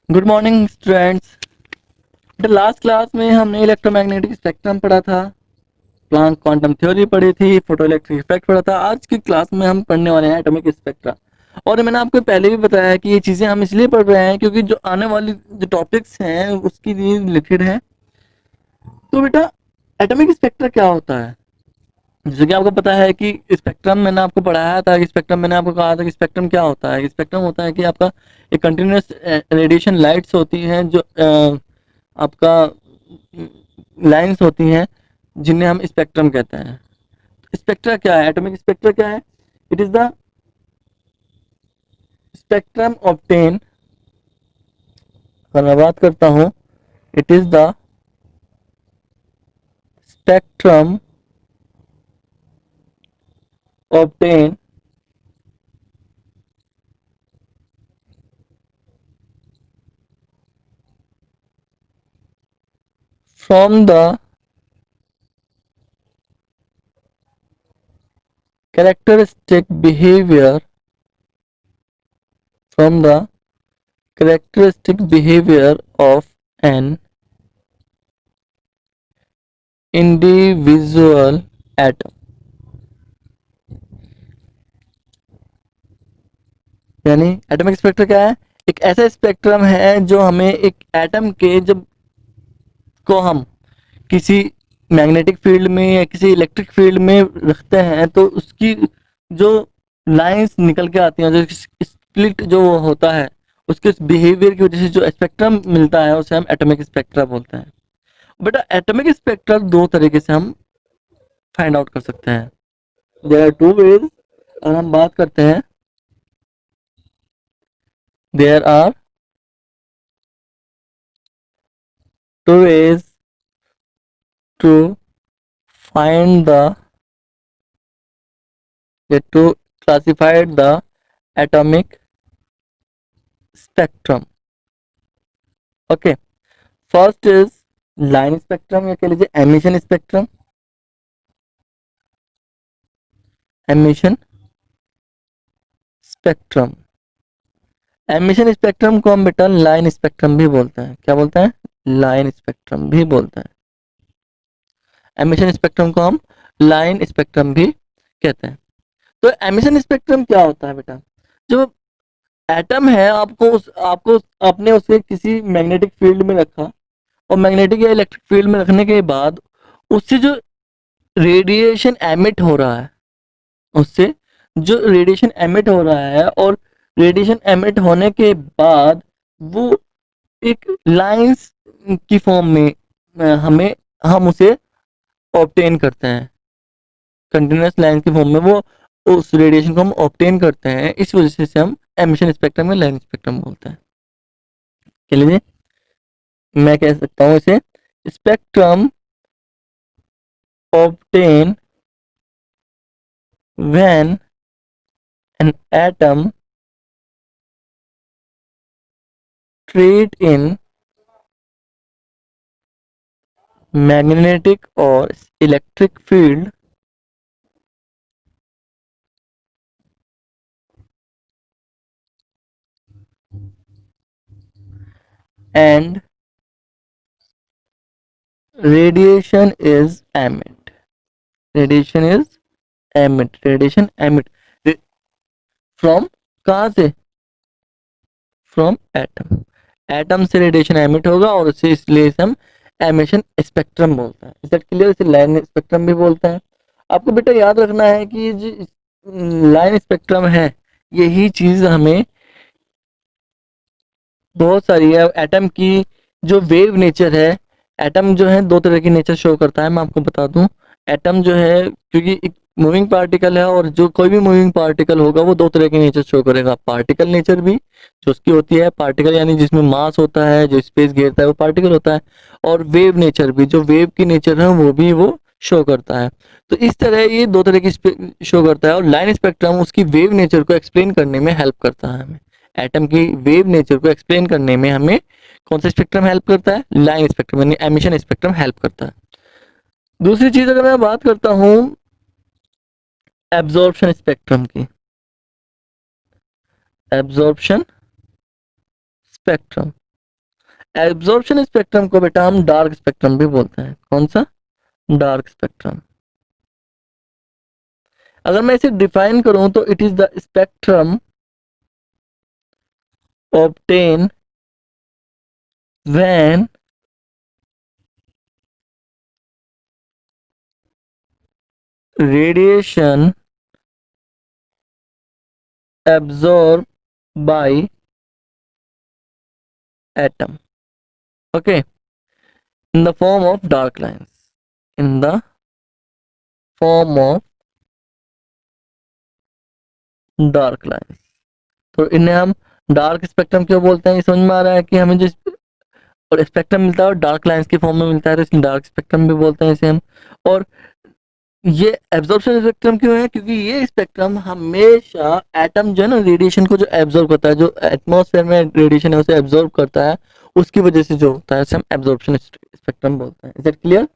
Good morning students. Last class में हमने electromagnetic spectrum पढ़ा था, प्लांक क्वांटम थ्योरी पढ़ी थी, फोटो इलेक्ट्रिक इफेक्ट पढ़ा था। आज की क्लास में हम पढ़ने वाले हैं एटॉमिक स्पेक्ट्रा। और मैंने आपको पहले भी बताया है कि ये चीज़ें हम इसलिए पढ़ रहे हैं क्योंकि जो आने वाली जो टॉपिक्स हैं उसकी लिए रिलेटेड है। तो बेटा, एटॉमिक स्पेक्ट्रा क्या होता है? जैसे कि आपको पता है कि स्पेक्ट्रम मैंने आपको पढ़ाया था कि स्पेक्ट्रम मैंने आपको कहा था कि स्पेक्ट्रम क्या होता है। स्पेक्ट्रम होता है कि आपका एक कंटिन्यूस रेडिएशन लाइट्स होती हैं जो आपका लाइंस होती हैं जिन्हें हम स्पेक्ट्रम कहते हैं। स्पेक्ट्रा क्या है? एटॉमिक स्पेक्ट्रा क्या है? It is the spectrum obtain, अगर मैं बात करता हूँ, it is the spectrum obtain from the characteristic behavior from the characteristic behavior of an individual atom। यानी एटॉमिक स्पेक्ट्रम क्या है? एक ऐसा स्पेक्ट्रम है जो हमें एक एटम के जब को हम किसी मैग्नेटिक फील्ड में या किसी इलेक्ट्रिक फील्ड में रखते हैं तो उसकी जो लाइंस निकल के आती हैं, जो स्प्लिट जो होता है, उसके बिहेवियर की वजह से जो स्पेक्ट्रम मिलता है उसे हम एटॉमिक स्पेक्ट्रा बोलते हैं। बेटा, एटॉमिक स्पेक्ट्रा दो तरीके से हम फाइंड आउट कर सकते हैं। There are two ways. और हम बात करते हैं, there are two ways to find the to classify the atomic spectrum। okay, first is line spectrum या कह लीजिए emission spectrum। emission spectrum, emission spectrum को हम बेटा लाइन स्पेक्ट्रम भी बोलते हैं। क्या बोलते हैं? लाइन स्पेक्ट्रम भी बोलते हैं। एमिशन स्पेक्ट्रम को हम लाइन स्पेक्ट्रम भी कहते हैं। तो एमिशन स्पेक्ट्रम क्या होता है बेटा? जो एटम है, आपको आपने उसे किसी मैग्नेटिक फील्ड में रखा, और मैग्नेटिक या इलेक्ट्रिक फील्ड में रखने के बाद उससे जो रेडिएशन एमिट हो रहा है, उससे जो रेडिएशन एमिट हो रहा है, और रेडिएशन एमिट होने के बाद वो एक लाइंस की फॉर्म में हमें हम उसे ऑब्टेन करते हैं। कंटिन्यूस लाइन की फॉर्म में वो उस रेडिएशन को हम ऑब्टेन करते हैं। इस वजह से हम एमिशन स्पेक्ट्रम में लाइन स्पेक्ट्रम बोलते हैं। चलिए, मैं कह सकता हूँ इसे spectrum obtained when an atom trade in magnetic or electric field and radiation is emit। radiation is emit, radiation emit from कहाँ से? From atom. एटम से रेडिएशन एमिट होगा और उसे इसलिए हम एमिशन स्पेक्ट्रम बोलते हैं। Is that clear? इसे लाइन स्पेक्ट्रम भी बोलते हैं। आपको बेटा याद रखना है कि जो लाइन स्पेक्ट्रम है, यही चीज हमें बहुत सारी है। एटम की जो वेव नेचर है, एटम जो है दो तरह की नेचर शो करता है। मैं आपको बता दूं, एटम जो है, क्योंकि एक मूविंग पार्टिकल है, और जो कोई भी मूविंग पार्टिकल होगा वो दो तरह के नेचर शो करेगा। पार्टिकल नेचर भी जो उसकी होती है, पार्टिकल यानी जिसमें मास होता है, जो स्पेस घेरता है, वो पार्टिकल होता है। और वेव नेचर भी, जो वेव की नेचर है वो भी वो शो करता है। तो इस तरह ये दो तरह की शो करता है, और लाइन स्पेक्ट्रम उसकी वेव नेचर को एक्सप्लेन करने में हेल्प करता है हमें। एटम की वेव नेचर को एक्सप्लेन करने में हमें कौन सा स्पेक्ट्रम हेल्प करता है? लाइन स्पेक्ट्रम यानी एमिशन स्पेक्ट्रम हेल्प करता है। दूसरी चीज अगर मैं बात करता हूं एब्जॉर्प्शन स्पेक्ट्रम की, एब्जॉर्प्शन स्पेक्ट्रम, एब्जॉर्प्शन स्पेक्ट्रम को बेटा हम डार्क स्पेक्ट्रम भी बोलते हैं। कौन सा? Dark spectrum. अगर मैं इसे डिफाइन करूं तो it is the spectrum obtained when radiation absorbed by atom, okay, in the form of dark lines, in the form of dark lines। तो इन्हें हम डार्क स्पेक्ट्रम क्यों बोलते हैं? ये समझ में आ रहा है कि हमें जो और स्पेक्ट्रम मिलता है और डार्क लाइंस की फॉर्म में मिलता है, तो इसलिए डार्क स्पेक्ट्रम भी बोलते हैं इसे हम। और ये एब्जॉर्प्शन स्पेक्ट्रम क्यों है? क्योंकि ये स्पेक्ट्रम हमेशा एटम जो है ना रेडिएशन को जो एब्जॉर्ब करता है, जो एटमॉस्फेयर में रेडिएशन है उसे एब्जॉर्ब करता है, उसकी वजह से जो होता है उसे हम एब्जॉर्प्शन स्पेक्ट्रम बोलते हैं। Is it clear?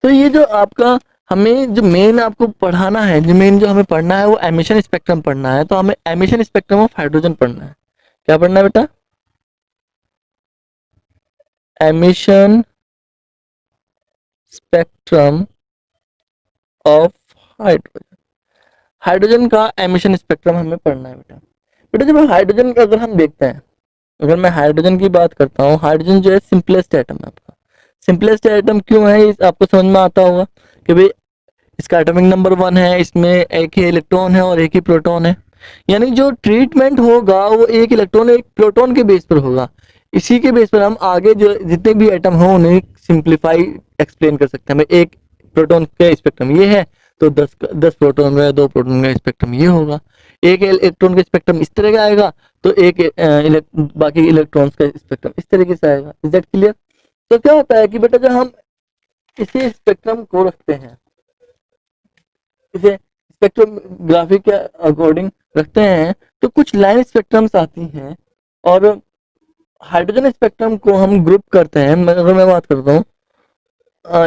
तो ये जो आपका हमें जो मेन आपको पढ़ाना है, जो मेन जो हमें पढ़ना है वो एमिशन स्पेक्ट्रम पढ़ना है। तो हमें एमिशन स्पेक्ट्रम ऑफ हाइड्रोजन पढ़ना है। क्या पढ़ना है बेटा? Emission spectrum of hydrogen. Hydrogen का एमिशन स्पेक्ट्रम हमें पढ़ना है बेटा। बेटा जब हाइड्रोजन का अगर हम देखते हैं, अगर मैं हाइड्रोजन की बात करता हूँ, हाइड्रोजन जो है सिंपलेस्ट एटम है आपका। सिंपलेस्ट एटम क्यों है? इस आपको समझ में आता होगा कि भाई इसका एटॉमिक नंबर 1 है, इसमें एक ही इलेक्ट्रॉन है और एक ही प्रोटॉन है। यानी जो ट्रीटमेंट होगा वो एक इलेक्ट्रॉन एक प्रोटॉन के बेस पर होगा। इसी के बेस पर हम आगे जो जितने भी एटम हो उन्हें सिंप्लीफाई एक्सप्लेन कर सकते हैं। एक प्रोटॉन का स्पेक्ट्रम ये है तो 10 प्रोटॉन का 2 प्रोटॉन का स्पेक्ट्रम ये होगा। एक इलेक्ट्रॉन का स्पेक्ट्रम इस तरह का आएगा तो एक बाकी इलेक्ट्रॉन्स का स्पेक्ट्रम इस तरीके से आएगा। Is that clear? तो क्या होता है कि बेटा जब हम इसी स्पेक्ट्रम को रखते हैं, इसे स्पेक्ट्रोग्राफी के अकॉर्डिंग रखते हैं, तो कुछ लाइन स्पेक्ट्रम्स आती हैं और हाइड्रोजन स्पेक्ट्रम को हम ग्रुप करते हैं। अगर मैं बात करता हूँ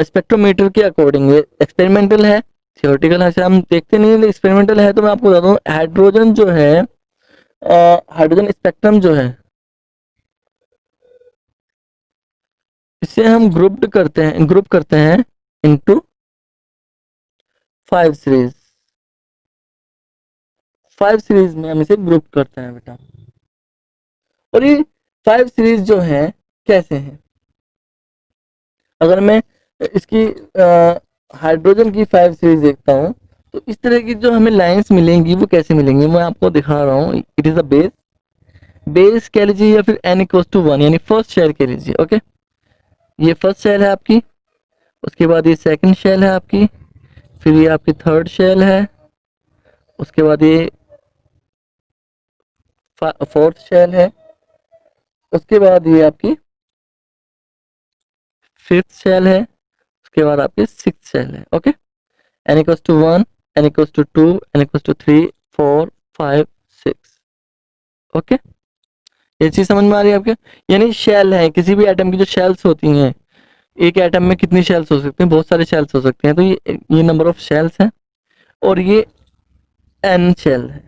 स्पेक्ट्रोमीटर के अकॉर्डिंग, एक्सपेरिमेंटल है, थियोरेटिकल है, हम देखते नहीं है, एक्सपेरिमेंटल है। तो मैं आपको बता दूं हाइड्रोजन जो है, हाइड्रोजन स्पेक्ट्रम जो है इसे हम ग्रुप करते हैं इनटू 5 सीरीज। 5 सीरीज में हम इसे ग्रुप करते हैं बेटा। और ये 5 सीरीज जो है कैसे हैं? अगर मैं इसकी हाइड्रोजन की 5 सीरीज देखता हूँ तो इस तरह की जो हमें लाइंस मिलेंगी वो कैसे मिलेंगी मैं आपको दिखा रहा हूँ। इट इज अ बेस कह लीजिए या फिर n=1 यानी फर्स्ट शेल कह लीजिए। ओके, ये फर्स्ट शेल है आपकी, उसके बाद ये सेकंड शेल है आपकी, फिर ये आपकी थर्ड शेल है, उसके बाद ये फोर्थ शेल है, उसके बाद ये आपकी फिफ्थ शेल है, उसके बाद आपकी सिक्स्थ शेल है। Okay, n=1, n=2, n=3, 4, 5, 6। Okay, ये चीज समझ में आ रही है आपके? यानी शेल है, किसी भी एटम की जो शेल्स होती हैं, एक एटम में कितनी शेल्स हो सकती हैं? बहुत सारे शेल्स हो सकते हैं। तो ये नंबर ऑफ शेल्स है और ये n शेल है।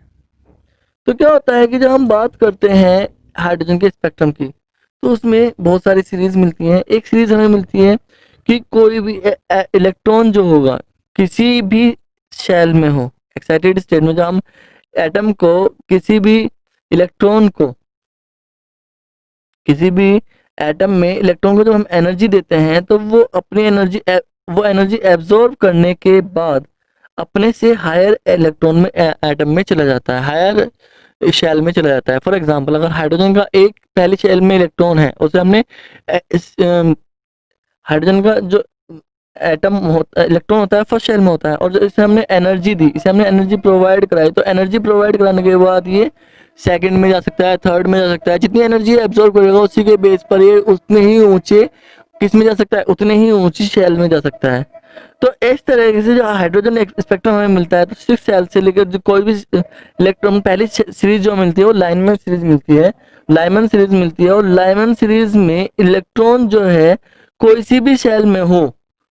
तो क्या होता है कि जब हम बात करते हैं हाइड्रोजन के स्पेक्ट्रम की तो उसमें बहुत सारी सीरीज मिलती हैं। एक सीरीज हमें मिलती है कि कोई भी इलेक्ट्रॉन जो होगा किसी भी शेल में हो, एक्साइटेड स्टेट में, जब हम एटम को किसी भी इलेक्ट्रॉन को किसी भी एटम में इलेक्ट्रॉन को जब हम एनर्जी देते हैं तो वो अपनी एनर्जी एब्जॉर्ब करने के बाद अपने से हायर इलेक्ट्रॉन में एटम में चला जाता है, हायर शेल में चला जाता है। फॉर एग्जांपल अगर हाइड्रोजन का एक पहली शेल में इलेक्ट्रॉन है, उसे हमने हाइड्रोजन का जो एटम होता है, इलेक्ट्रॉन होता है फर्स्ट शेल में होता है, और जो इसे हमने एनर्जी दी, इसे हमने एनर्जी प्रोवाइड कराई, तो एनर्जी प्रोवाइड कराने के बाद ये सेकंड में जा सकता है, थर्ड में जा सकता है। जितनी एनर्जी एब्जॉर्ब करेगा उसी के बेस पर ये उतने ही ऊंचे किस में जा सकता है, उतने ही ऊंची शेल में जा सकता है। तो इस तरह से जो हाइड्रोजन स्पेक्ट्रम हमें मिलता है, तो 6 शेल से लेकर जो कोई भी इलेक्ट्रॉन पहली सीरीज जो मिलती है वो लाइनमैन सीरीज मिलती है, लाइमन सीरीज मिलती है। और लाइमन सीरीज में इलेक्ट्रॉन जो है कोई सी भी शेल में हो,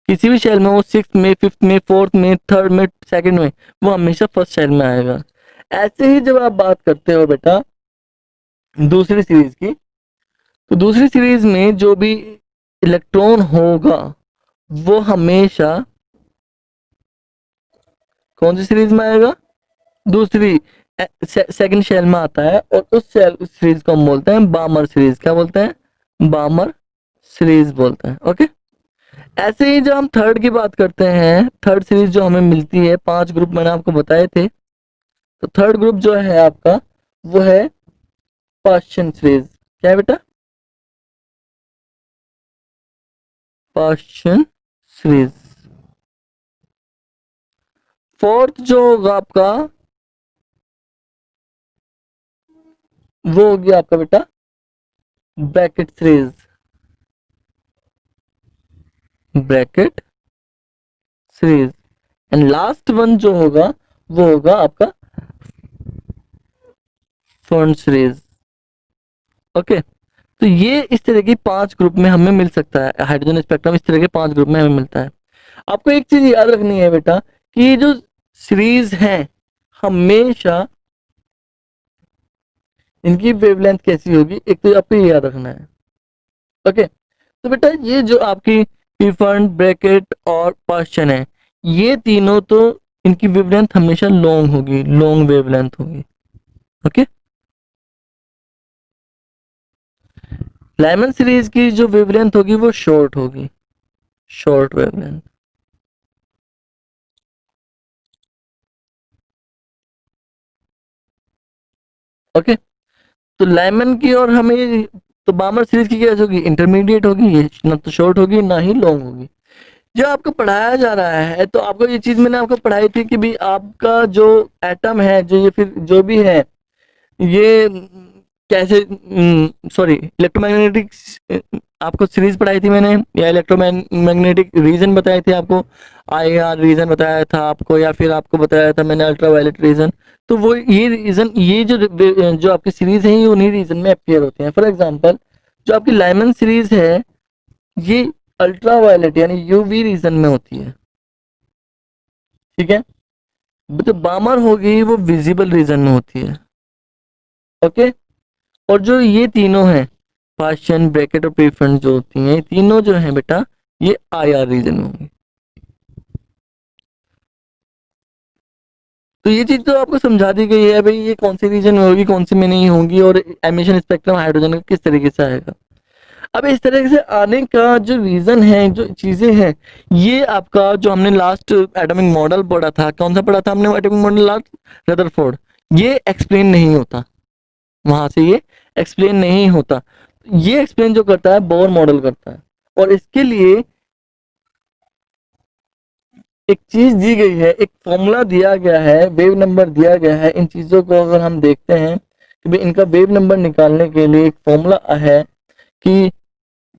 किसी भी शेल में हो, 6th में, 5th में, 4th में, 3rd में, 2nd में, वो हमेशा फर्स्ट शेल में आएगा। ऐसे ही जब आप बात करते हो बेटा दूसरी सीरीज की, तो दूसरी सीरीज में जो भी इलेक्ट्रॉन होगा वो हमेशा कौन सी सीरीज में आएगा? दूसरी सेकंड शेल में आता है, और उस शेल सीरीज को हम बोलते हैं बामर सीरीज। क्या बोलते हैं? बामर सीरीज बोलते हैं। ओके, ऐसे ही जो हम थर्ड की बात करते हैं, थर्ड सीरीज जो हमें मिलती है, 5 ग्रुप मैंने आपको बताए थे, तो थर्ड ग्रुप जो है आपका वो है पाश्चन सीरीज। क्या है बेटा? पाश्चन सीरीज। फोर्थ जो होगा आपका वो होगी आपका बेटा Brackett series. Brackett series. And last one जो होगा वो होगा आपका फर्न सीरीज। ओके, तो ये इस तरह की 5 ग्रुप में हमें मिल सकता है। हाइड्रोजन स्पेक्ट्रम इस तरह के 5 ग्रुप में हमें मिलता है। आपको एक चीज याद रखनी है बेटा कि ये जो सीरीज है हमेशा इनकी वेवलेंथ कैसी होगी, एक तो आपको ये याद रखना है। ओके, तो बेटा ये जो आपकी फर्न, ब्रैकेट और पाश्चन है, ये तीनों तो इनकी वेवलेंथ हमेशा लॉन्ग होगी, लॉन्ग वेवलेंथ होगी। ओके, लाइमन सीरीज की जो वेवलेंथ होगी वो शॉर्ट होगी, शॉर्ट वेवलेंथ। ओके, तो लाइमन की और हमें तो बामर सीरीज की क्या होगी? इंटरमीडिएट होगी, ये ना तो शॉर्ट होगी ना ही लॉन्ग होगी। जो आपको पढ़ाया जा रहा है, तो आपको ये चीज मैंने आपको पढ़ाई थी कि भी आपका जो एटम है, जो ये फिर जो भी है, ये कैसे, सॉरी, इलेक्ट्रोमैग्नेटिक आपको सीरीज पढ़ाई थी मैंने, या इलेक्ट्रोमैग्नेटिक रीजन बताए थे आपको, IR रीजन बताया था आपको, या फिर आपको बताया था मैंने अल्ट्रावायलेट रीजन। तो वो ये रीजन, ये जो आपकी सीरीज है, ये उन्हीं रीजन में अपीयर होते हैं। फॉर एग्जांपल जो आपकी लाइमन सीरीज है, ये अल्ट्रावायलेट यानी UV रीजन में होती है। ठीक है, जो बामर होगी वो विजिबल रीजन में होती है। ओके, और जो ये तीनों हैं, पाश्चन, ब्रैकेट और प्रीफरेंस जो होती हैं, ये तीनों जो हैं बेटा, ये IR रीजन में होंगी। तो ये चीज तो आपको समझा दी गई है भाई, ये कौन सी रीजन में होगी, कौन सी में नहीं होगी, और एमिशन स्पेक्ट्रम हाइड्रोजन का किस तरीके से आएगा। अब इस तरह से आने का जो रीजन है, जो चीजें हैं, ये आपका जो हमने लास्ट एटॉमिक मॉडल पढ़ा था, कौन सा पढ़ा था हमने एटॉमिक मॉडल लास्ट? रदरफोर्ड। ये एक्सप्लेन नहीं होता वहां से, ये एक्सप्लेन नहीं होता। ये एक्सप्लेन जो करता है बोर मॉडल करता है, और इसके लिए एक चीज दी गई है, एक फॉर्मूला दिया गया है, वेव नंबर दिया गया है। इन चीजों को अगर हम देखते हैं कि भाई इनका वेव नंबर निकालने के लिए एक फॉर्मूला है कि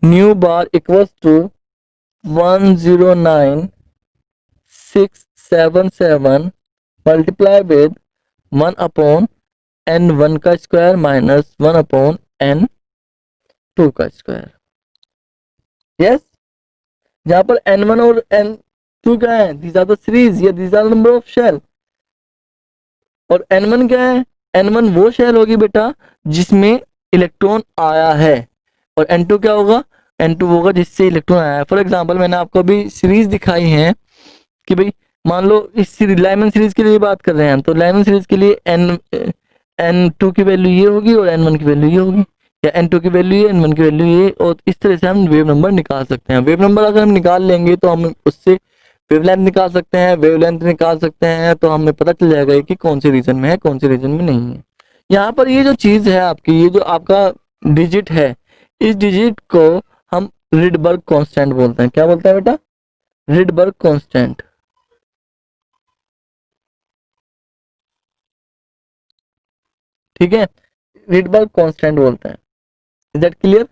nu bar equals to 109,677 multiply with 1 upon N1 का स्क्वायर माइनस 1 अपॉन N2 का स्क्वायर। यस, जहां पर N1 और N2 क्या है? दीज आर द सीरीज, या these are number of shell. और N1 क्या है? N1 वो शेल होगी बेटा जिसमें इलेक्ट्रॉन आया है, और N2 क्या होगा? N2 होगा जिससे इलेक्ट्रॉन आया है। फॉर एग्जांपल मैंने आपको अभी सीरीज दिखाई है कि भाई मान लो इस लाइमन सीरीज के लिए बात कर रहे हैं, तो लाइमन सीरीज के लिए N2 की वैल्यू ये होगी और N1 की वैल्यू ये होगी, या N2 की वैल्यू ये, N1 की वैल्यू ये, और इस तरह से हम वेव नंबर निकाल सकते हैं। वेव नंबर अगर हम निकाल लेंगे तो हम उससे वेवलेंथ निकाल सकते हैं, वेवलेंथ निकाल सकते हैं, तो हमें पता चल जाएगा कि कौन से रीजन में है, कौन से रीजन में नहीं है। यहाँ पर ये जो चीज है आपकी, ये जो आपका डिजिट है, इस डिजिट को हम रिडबर्ग कांस्टेंट बोलते हैं। क्या बोलते हैं बेटा? Rydberg constant. ठीक है, रिडबर्ग कांस्टेंट बोलते हैं। Is that clear?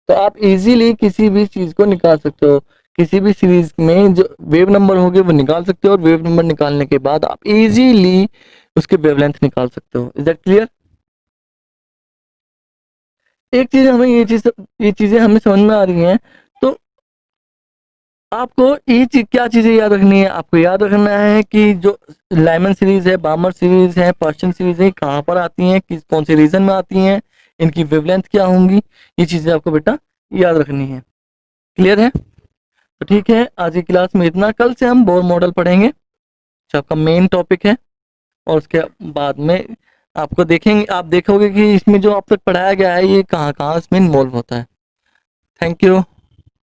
तो आप इजीली किसी भी चीज को निकाल सकते हो, किसी भी सीरीज में जो वेव नंबर होंगे वो निकाल सकते हो, और वेव नंबर निकालने के बाद आप इजीली उसके वेवलेंथ निकाल सकते हो। Is that clear? एक चीज हमें ये चीजें हमें समझ में आ रही हैं, तो आपको ये चीज, क्या चीजें याद रखनी है? आपको याद रखना है कि जो लाइमन सीरीज है, बामर सीरीज है, पर्शियन सीरीज है, कहाँ पर आती हैं, किस कौन से रीजन में आती हैं, इनकी वेवलेंथ क्या होंगी, ये चीज़ें आपको बेटा याद रखनी है। क्लियर है? तो ठीक है, आज की क्लास में इतना। कल से हम बोर मॉडल पढ़ेंगे जो आपका मेन टॉपिक है, और उसके बाद में आपको देखेंगे, आप देखोगे कि इसमें जो आप तक पढ़ाया गया है ये कहाँ कहाँ इसमें इन्वॉल्व होता है। Thank you.